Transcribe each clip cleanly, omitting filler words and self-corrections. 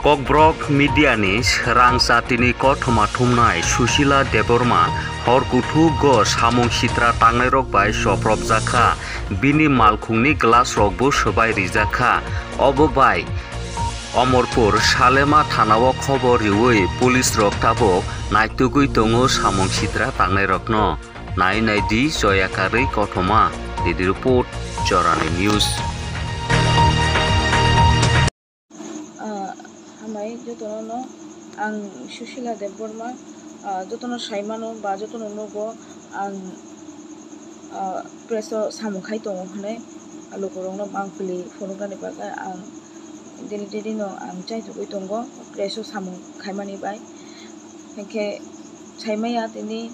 Kokbrok Mediani Rang Satini Kothoma Thumnai Sushila Deborma Horkutu Go Samung Sitra Tangnai Bai Soprop Jakha Bini Malkhungni Glass Rokbo Sobai Rijaka Obobai Omorpur Salema Thanao Khobor Riui Police Rok Tabok Naitugui Tongo Samung Sitra Tangnai Rokno Nai Di Joyakari Kothoma Didi Report Jorani News Hamai jotono ang Sushila Deborma jotono saimano ba jotono nogo ang preso samukhai tongo hane lokorongno mangpili phonogani baga ang dili no ang chaitugui tongo preso samukhaimani bai hengke saimaya tini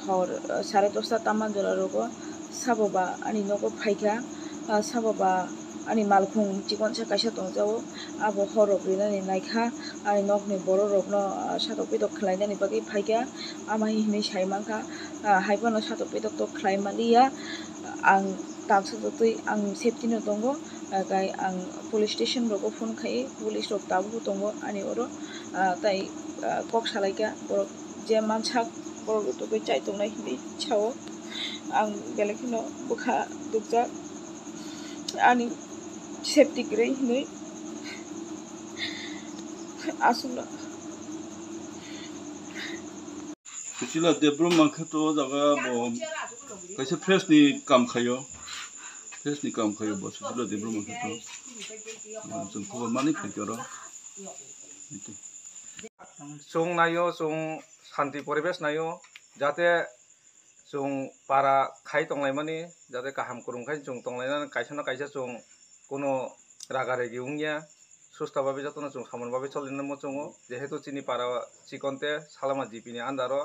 hor 10:30 taman jora rogo saboba ani nogo phaika saboba ani malkhung chikonsa kaisa tongjao abo horok rinani naikha ani nokni borok rokno satok pitok khlainani bagui phaika amai hinui saimangkha haibano satok pitok to khlaimaniya ang tamsatoi ang safety no tongo gai ang police station rogo phone khai police rok tabu tongo ani oro tai kok salaika borok je mansak borok to chai tongnai hinui chao ang belekino bukha dukjak ani safety grey hinui asuna Sushila Deborma khato jaga bo kaisa fresh ni kam khayo bo Sushila Deborma khato jong khobor mani khaikoro chung nayo chung shanti poribesh nayo jate chung para khai tonglaimani jate kaham kurungkhai chung tonglaina kaisa na kaisa chung kono ragaregi ungya susta babe jotono chung samon babe cholina mo chungo jehetu chini para chikonte salama jipini andaro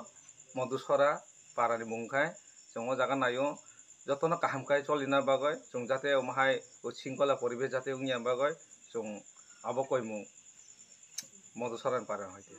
modusora parani mungkhai chung o jaga nayo jotono kaham kai cholina bagoi chung jate omhai singkola poribesh jate ungya bagoi chung abo koimung modusora para hoite।